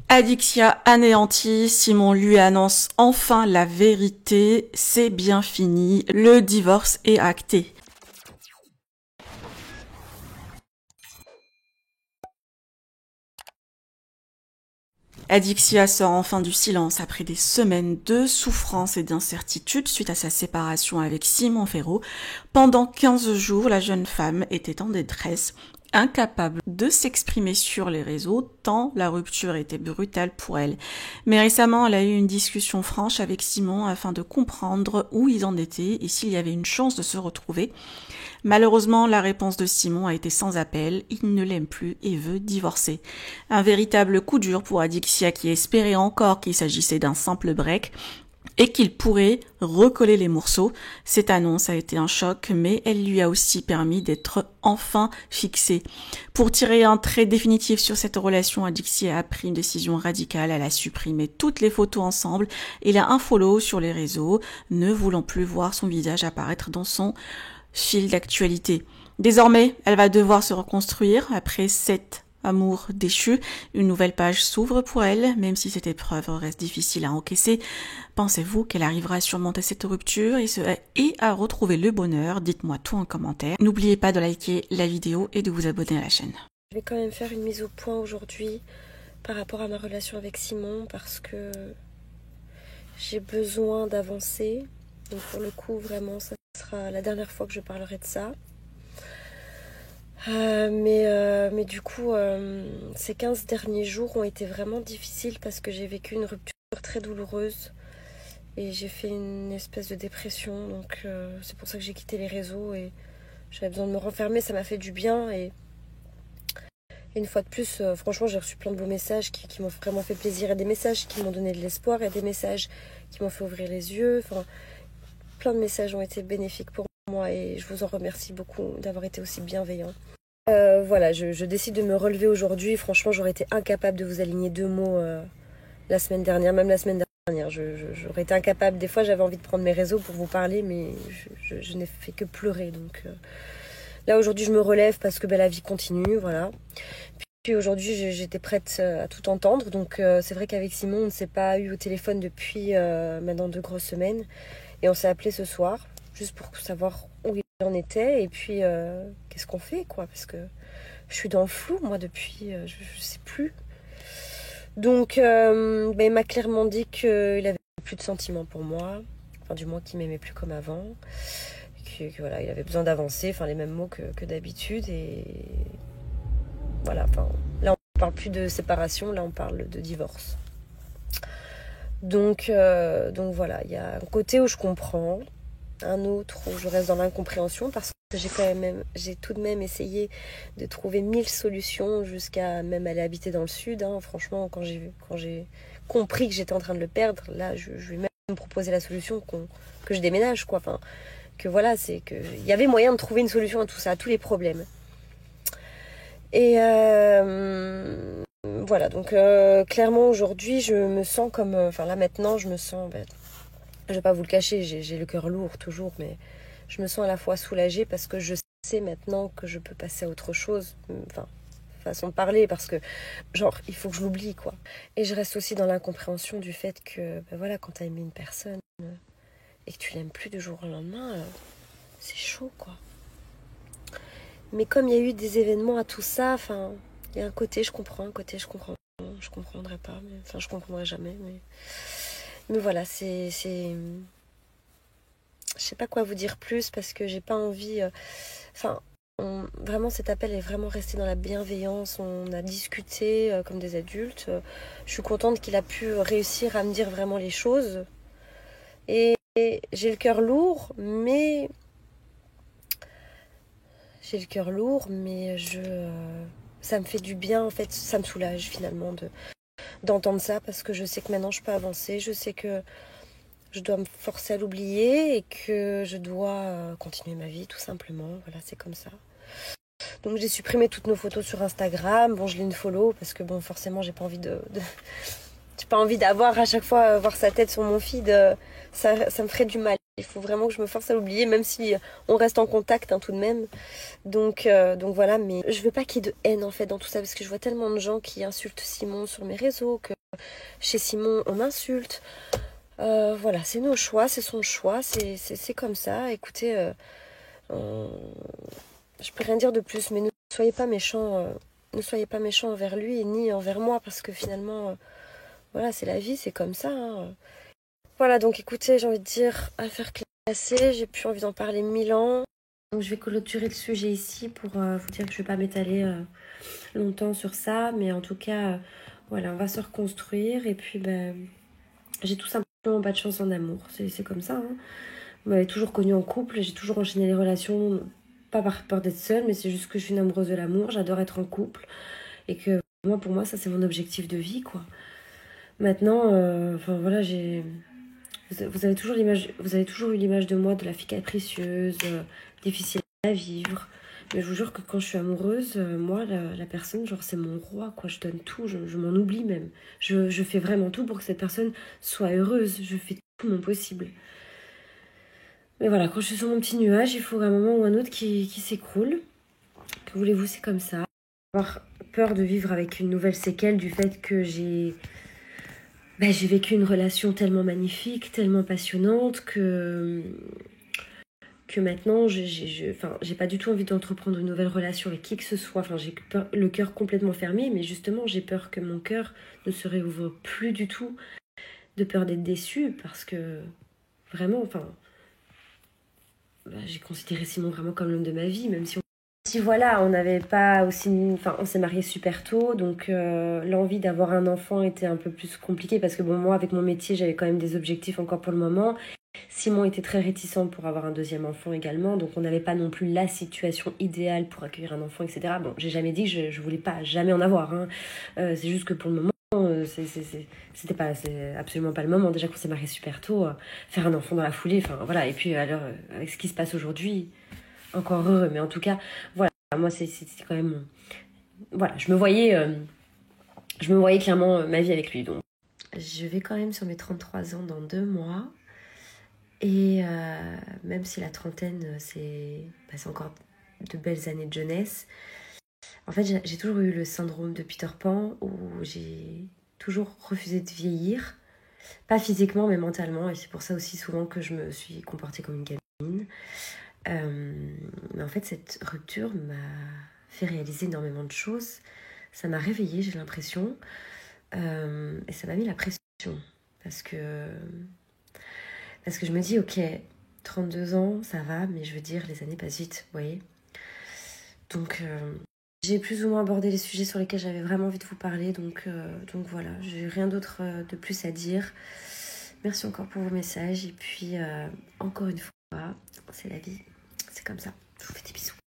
Adixia anéantie, Simon lui annonce enfin la vérité, c'est bien fini, le divorce est acté. Adixia sort enfin du silence après des semaines de souffrance et d'incertitude suite à sa séparation avec Simon Féraud. Pendant 15 jours, la jeune femme était en détresse, incapable de s'exprimer sur les réseaux tant la rupture était brutale pour elle. Mais récemment, elle a eu une discussion franche avec Simon afin de comprendre où ils en étaient et s'il y avait une chance de se retrouver. Malheureusement, la réponse de Simon a été sans appel, il ne l'aime plus et veut divorcer. Un véritable coup dur pour Adixia qui espérait encore qu'il s'agissait d'un simple break et qu'il pourrait recoller les morceaux. Cette annonce a été un choc, mais elle lui a aussi permis d'être enfin fixée. Pour tirer un trait définitif sur cette relation, Adixia a pris une décision radicale. Elle a supprimé toutes les photos ensemble et l'a unfollow sur les réseaux, ne voulant plus voir son visage apparaître dans son fil d'actualité. Désormais, elle va devoir se reconstruire après 7 amours déchus. Une nouvelle page s'ouvre pour elle, même si cette épreuve reste difficile à encaisser. Pensez-vous qu'elle arrivera à surmonter cette rupture et à retrouver le bonheur? Dites-moi tout en commentaire. N'oubliez pas de liker la vidéo et de vous abonner à la chaîne. Je vais quand même faire une mise au point aujourd'hui par rapport à ma relation avec Simon parce que j'ai besoin d'avancer. Donc pour le coup, vraiment, ça sera la dernière fois que je parlerai de ça. Mais du coup, ces 15 derniers jours ont été vraiment difficiles parce que j'ai vécu une rupture très douloureuse et j'ai fait une espèce de dépression. Donc c'est pour ça que j'ai quitté les réseaux et j'avais besoin de me renfermer. Ça m'a fait du bien et une fois de plus, franchement, j'ai reçu plein de beaux messages qui m'ont vraiment fait plaisir et des messages qui m'ont donné de l'espoir et des messages qui m'ont fait ouvrir les yeux. Enfin, plein de messages ont été bénéfiques pour moi et je vous en remercie beaucoup d'avoir été aussi bienveillants. Voilà, je décide de me relever aujourd'hui. Franchement, j'aurais été incapable de vous aligner 2 mots la semaine dernière, même la semaine dernière. J'aurais été incapable. Des fois, j'avais envie de prendre mes réseaux pour vous parler, mais je n'ai fait que pleurer. Donc là, aujourd'hui, je me relève parce que la vie continue, voilà. Puis aujourd'hui, j'étais prête à tout entendre. Donc c'est vrai qu'avec Simon, on ne s'est pas eu au téléphone depuis maintenant 2 grosses semaines. Et on s'est appelé ce soir, juste pour savoir où il en était. Et puis, qu'est-ce qu'on fait, quoi. Parce que je suis dans le flou, moi, depuis, je sais plus. Donc, il m'a clairement dit qu'il avait plus de sentiments pour moi. Enfin, du moins, qu'il m'aimait plus comme avant. Que voilà, il avait besoin d'avancer. Enfin, les mêmes mots que d'habitude. Et voilà, enfin, là, on parle plus de séparation. Là, on parle de divorce. Donc voilà, il y a un côté où je comprends, un autre où je reste dans l'incompréhension parce que j'ai tout de même essayé de trouver 1000 solutions jusqu'à même aller habiter dans le sud. Hein. Franchement, quand j'ai compris que j'étais en train de le perdre, là, je lui ai même proposé la solution que je déménage, quoi. Enfin, que voilà, c'est que il y avait moyen de trouver une solution à tout ça, à tous les problèmes. Et voilà, donc clairement aujourd'hui je me sens comme, là maintenant je me sens, je vais pas vous le cacher, j'ai le cœur lourd toujours, mais je me sens à la fois soulagée parce que je sais maintenant que je peux passer à autre chose, façon de parler, parce que genre il faut que je l'oublie, quoi. Et je reste aussi dans l'incompréhension du fait que voilà, quand t'as aimé une personne et que tu l'aimes plus du jour au lendemain, c'est chaud, quoi. Mais comme il y a eu des événements à tout ça, il y a un côté je comprends, un côté je comprends. Je comprendrai pas, je comprendrai jamais. Mais voilà, je sais pas quoi vous dire plus parce que j'ai pas envie. Vraiment, cet appel est vraiment resté dans la bienveillance. On a discuté comme des adultes. Je suis contente qu'il a pu réussir à me dire vraiment les choses. Et j'ai le cœur lourd, mais ça me fait du bien, en fait, ça me soulage finalement d'entendre ça parce que je sais que maintenant je peux avancer, je sais que je dois me forcer à l'oublier et que je dois continuer ma vie tout simplement, voilà, c'est comme ça. Donc j'ai supprimé toutes nos photos sur Instagram, bon je l'ai une follow parce que bon forcément j'ai pas envie j'ai pas envie d'avoir à chaque fois voir sa tête sur mon feed, ça me ferait du mal. Il faut vraiment que je me force à l'oublier, même si on reste en contact tout de même. Donc voilà, mais je veux pas qu'il y ait de haine en fait dans tout ça, parce que je vois tellement de gens qui insultent Simon sur mes réseaux, que chez Simon on m'insulte. Voilà, c'est nos choix, c'est son choix, c'est comme ça. Écoutez, je peux rien dire de plus, mais ne soyez pas méchants, ne soyez pas méchants envers lui ni envers moi, parce que finalement, voilà, c'est la vie, c'est comme ça. Voilà, donc écoutez, j'ai envie de dire affaire classée, j'ai plus envie d'en parler 1000 ans. Donc je vais clôturer le sujet ici pour vous dire que je vais pas m'étaler longtemps sur ça, mais en tout cas, voilà, on va se reconstruire et puis j'ai tout simplement pas de chance en amour, c'est comme ça. Vous m'avez toujours connue en couple, j'ai toujours enchaîné les relations, pas par peur d'être seule, mais c'est juste que je suis une amoureuse de l'amour, j'adore être en couple et que pour moi ça c'est mon objectif de vie quoi. Maintenant, voilà, vous avez toujours eu l'image de moi de la fille capricieuse, difficile à vivre. Mais je vous jure que quand je suis amoureuse, moi, la personne, genre, c'est mon roi, quoi. Je donne tout, je m'en oublie même. Je fais vraiment tout pour que cette personne soit heureuse. Je fais tout mon possible. Mais voilà, quand je suis sur mon petit nuage, il faut un moment ou un autre qui s'écroule. Que voulez-vous, c'est comme ça. Avoir peur de vivre avec une nouvelle séquelle du fait que j'ai vécu une relation tellement magnifique, tellement passionnante que maintenant, j'ai pas du tout envie d'entreprendre une nouvelle relation avec qui que ce soit. Enfin, j'ai le cœur complètement fermé, mais justement, j'ai peur que mon cœur ne se réouvre plus du tout, de peur d'être déçue, parce que vraiment, j'ai considéré Simon vraiment comme l'homme de ma vie, même si voilà, on n'avait pas aussi, on s'est mariés super tôt, donc l'envie d'avoir un enfant était un peu plus compliquée parce que bon, moi, avec mon métier, j'avais quand même des objectifs encore pour le moment. Simon était très réticent pour avoir un deuxième enfant également, donc on n'avait pas non plus la situation idéale pour accueillir un enfant, etc. Bon, j'ai jamais dit que je voulais pas jamais en avoir, hein. C'est juste que pour le moment, c'est absolument pas le moment. Déjà qu'on s'est mariés super tôt, faire un enfant dans la foulée, enfin voilà. Et puis alors, avec ce qui se passe aujourd'hui, encore heureux. Mais en tout cas, voilà, moi c'est quand même, voilà, je me voyais clairement ma vie avec lui. Donc, je vais quand même sur mes 33 ans dans 2 mois. Et même si la trentaine, c'est encore de belles années de jeunesse, en fait, j'ai toujours eu le syndrome de Peter Pan où j'ai toujours refusé de vieillir. Pas physiquement, mais mentalement. Et c'est pour ça aussi souvent que je me suis comportée comme une gamine. Mais en fait, cette rupture m'a fait réaliser énormément de choses. Ça m'a réveillée, j'ai l'impression. Et ça m'a mis la pression. Parce que je me dis, ok, 32 ans, ça va, mais je veux dire, les années passent vite, vous voyez. Donc, j'ai plus ou moins abordé les sujets sur lesquels j'avais vraiment envie de vous parler. Donc voilà, j'ai rien d'autre de plus à dire. Merci encore pour vos messages. Et puis, encore une fois, c'est la vie. C'est comme ça. Je vous fais des bisous.